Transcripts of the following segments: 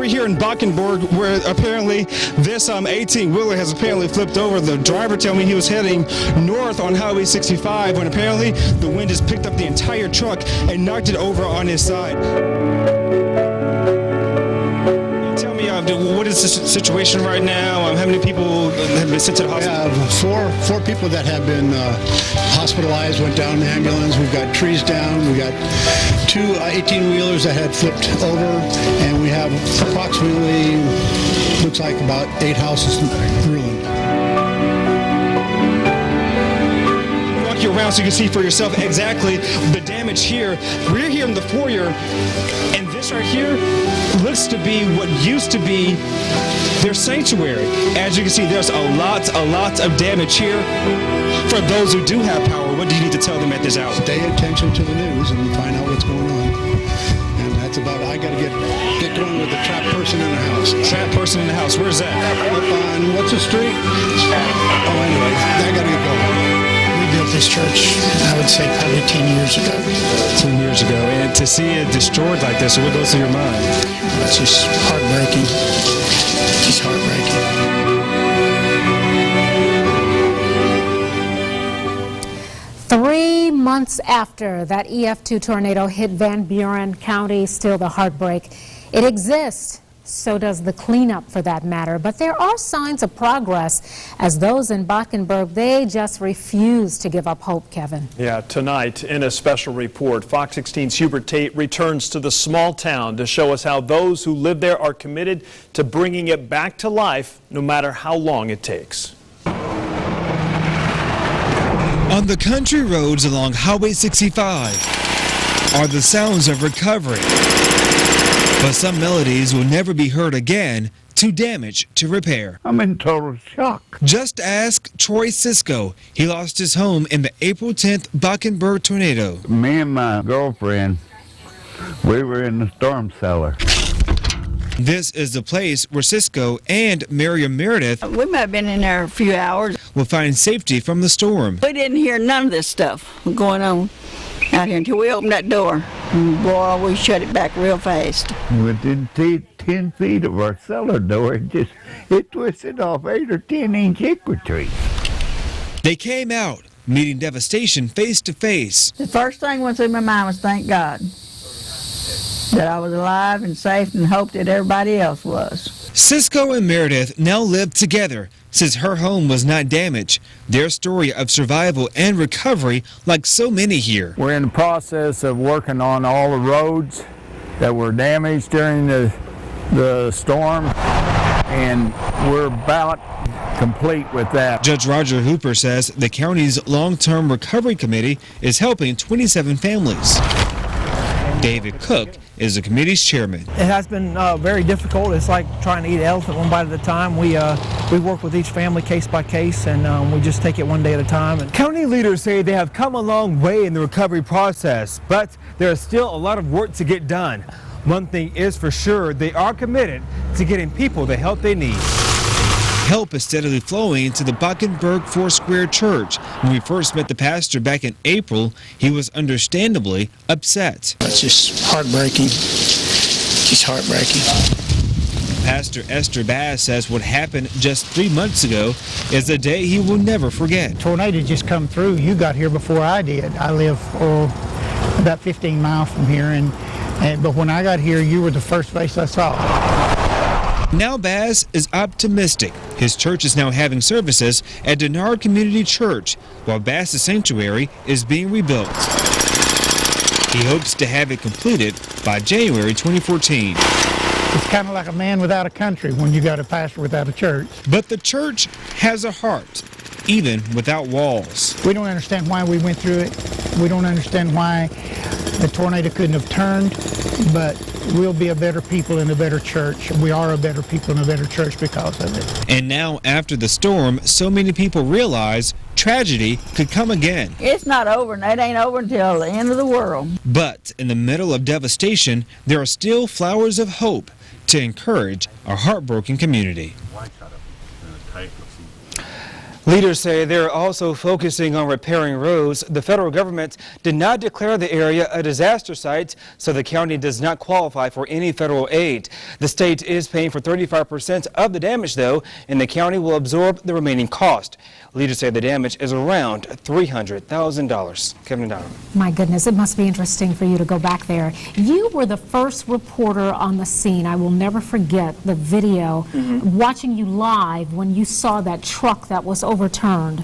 we're here in Botkinburg, where apparently this 18-wheeler has apparently flipped over. The driver told me he was heading north on Highway 65 when apparently the wind just picked up the entire truck and knocked it over on his side. Tell me, what is the situation right now? How many people have been sent to the hospital? We have four people that have been hospitalized, went down in the ambulance. We've got trees down. We got two 18-wheelers that had flipped over, and we have approximately, looks like about 8 houses ruined. Walk you around so you can see for yourself exactly the damage here. We're here in the foyer, and this right here looks to be what used to be their sanctuary. As you can see, there's a lot of damage here. For those who do have power, what do you need to tell them at this hour? Pay attention to the news and find out what's going on. And that's about it. I got to get going with the trapped person in the house. Trapped person in the house. Where's that? Up on, what's the street? Oh, anyway, I got to get going. We built this church, I would say, probably 10 years ago. 10 years ago. And to see it destroyed like this, what goes through your mind? It's just heartbreaking. Just heartbreaking. 3 months after that EF2 tornado hit Van Buren County, still the heartbreak. It exists. So does the cleanup, for that matter. But there are signs of progress, as those in Botkinburg, they just refuse to give up hope, Kevin. Yeah, tonight in a special report, Fox 16's Hubert Tate returns to the small town to show us how those who live there are committed to bringing it back to life, no matter how long it takes. On the country roads along Highway 65 are the sounds of recovery. But some melodies will never be heard again, too damaged to repair. I'm in total shock. Just ask Troy Sisko. He lost his home in the April 10th Botkinburg tornado. Me and my girlfriend, we were in the storm cellar. This is the place where Sisko and Miriam Meredith We might have been in there a few hours. will find safety from the storm. We didn't hear none of this stuff going on out here until we opened that door. And boy, we shut it back real fast. Within 10 feet of our cellar door, it twisted off 8 or 10-inch hickory trees. They came out, meeting devastation face to face. The first thing went through my mind was thank God that I was alive and safe, and hoped that everybody else was. Sisko and Meredith now live together since her home was not damaged. Their story of survival and recovery, like so many here. We're in the process of working on all the roads that were damaged during the storm, and we're about complete with that. Judge Roger Hooper says the county's long-term recovery committee is helping 27 families. David Cook is the committee's chairman. It has been very difficult. It's like trying to eat an elephant one bite at a time. We work with each family case by case, and we just take it one day at a time. And county leaders say they have come a long way in the recovery process, but there is still a lot of work to get done. One thing is for sure, they are committed to getting people the help they need. Help is steadily flowing into the Botkinburg Foursquare Church. When we first met the pastor back in April, he was understandably upset. It's just heartbreaking. Just heartbreaking. Pastor Esther Bass says what happened just 3 months ago is a day he will never forget. Tornado just come through. You got here before I did. I live about 15 miles from here, but when I got here, you were the first face I saw. Now Bass is optimistic. His church is now having services at Denard Community Church, while Bass's sanctuary is being rebuilt. He hopes to have it completed by January 2014. It's kind of like a man without a country when you got a pastor without a church. But the church has a heart, even without walls. We don't understand why we went through it. We don't understand why the tornado couldn't have turned, but we'll be a better people in a better church. We are a better people in a better church because of it. And now, after the storm, so many people realize tragedy could come again. It's not over, and it ain't over until the end of the world. But in the middle of devastation, there are still flowers of hope to encourage a heartbroken community. Leaders say they're also focusing on repairing roads. The federal government did not declare the area a disaster site, so the county does not qualify for any federal aid. The state is paying for 35% of the damage, though, and the county will absorb the remaining cost. Leaders say the damage is around $300,000. Kevin and Donna. My goodness, it must be interesting for you to go back there. You were the first reporter on the scene. I will never forget the video watching you live when you saw that truck that was overturned.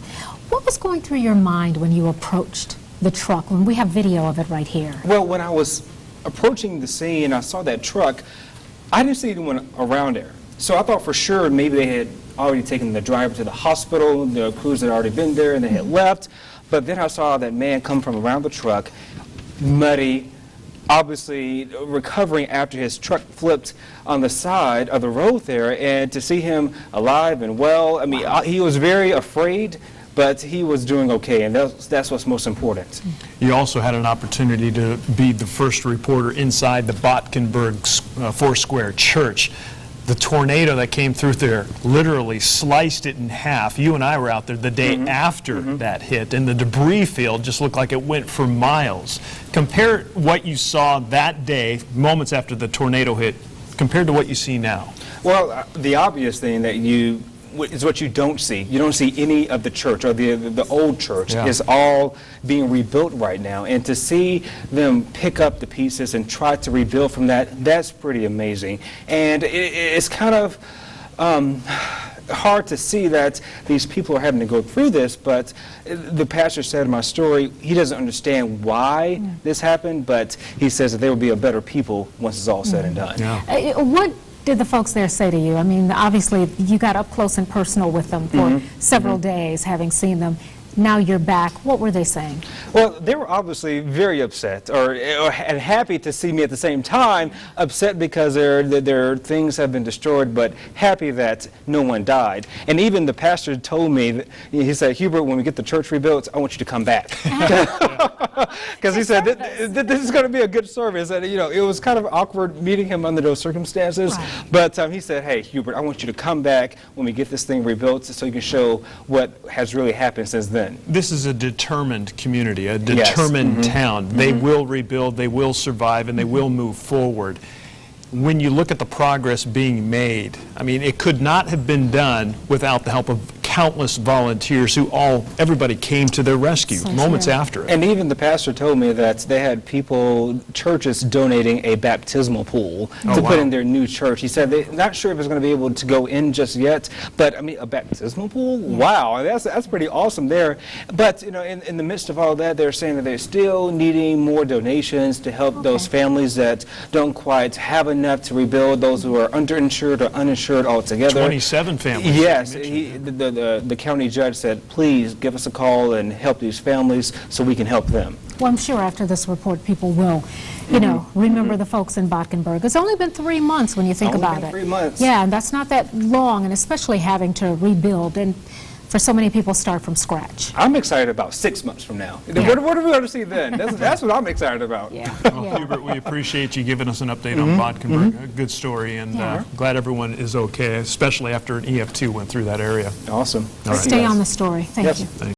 What was going through your mind when you approached the truck? When we have video of it right here. Well, when I was approaching the scene, I saw that truck. I didn't see anyone around there. So I thought for sure maybe they had already taken the driver to the hospital, the crews had already been there and they had left. But then I saw that man come from around the truck, muddy, obviously recovering after his truck flipped on the side of the road there, and to see him alive and well, I mean, he was very afraid, but he was doing okay, and that's what's most important. You also had an opportunity to be the first reporter inside the Botkinburg Foursquare Church. The tornado that came through there literally sliced it in half. You and I were out there the day after that hit, and the debris field just looked like it went for miles. Compare what you saw that day, moments after the tornado hit, compared to what you see now. Well, the obvious thing that is what you don't see. You don't see any of the church, or the old church is all being rebuilt right now. And to see them pick up the pieces and try to rebuild from that, that's pretty amazing. And it's kind of hard to see that these people are having to go through this, but the pastor said in my story, he doesn't understand why this happened, but he says that there will be a better people once it's all said and done. What did the folks there say to you? I mean, obviously, you got up close and personal with them for several days, having seen them. Now you're back. What were they saying? Well, they were obviously very upset, and happy to see me at the same time. Upset because their things have been destroyed, but happy that no one died. And even the pastor told me, that, he said, Hubert, when we get the church rebuilt, I want you to come back. Because he said, this is going to be a good service. And, you know, it was kind of awkward meeting him under those circumstances. But he said, hey, Hubert, I want you to come back when we get this thing rebuilt so you can show what has really happened since then. This is a determined community, a determined town. They will rebuild, they will survive, and they will move forward. When you look at the progress being made, I mean, it could not have been done without the help of countless volunteers who everybody came to their rescue moments after it. And even the pastor told me that they had churches donating a baptismal pool to put in their new church. He said they're not sure if it's going to be able to go in just yet, but I mean, a baptismal pool? Wow, that's pretty awesome there. But, you know, in the midst of all that, they're saying that they're still needing more donations to help those families that don't quite have enough to rebuild, those who are underinsured or uninsured altogether. 27 families. Yes, the county judge said, please give us a call and help these families so we can help them. Well, I'm sure after this report, people will, you know, remember the folks in Botkinburg. It's only been 3 months when you think about it. 3 months. Yeah, and that's not that long, and especially having to rebuild. And for so many people, start from scratch. I'm excited about 6 months from now. What are we going to see then? That's what I'm excited about. Well, Hubert, we appreciate you giving us an update on Botkinburg. A good story, and glad everyone is okay, especially after an EF2 went through that area. Awesome. Stay on the story. Thank you.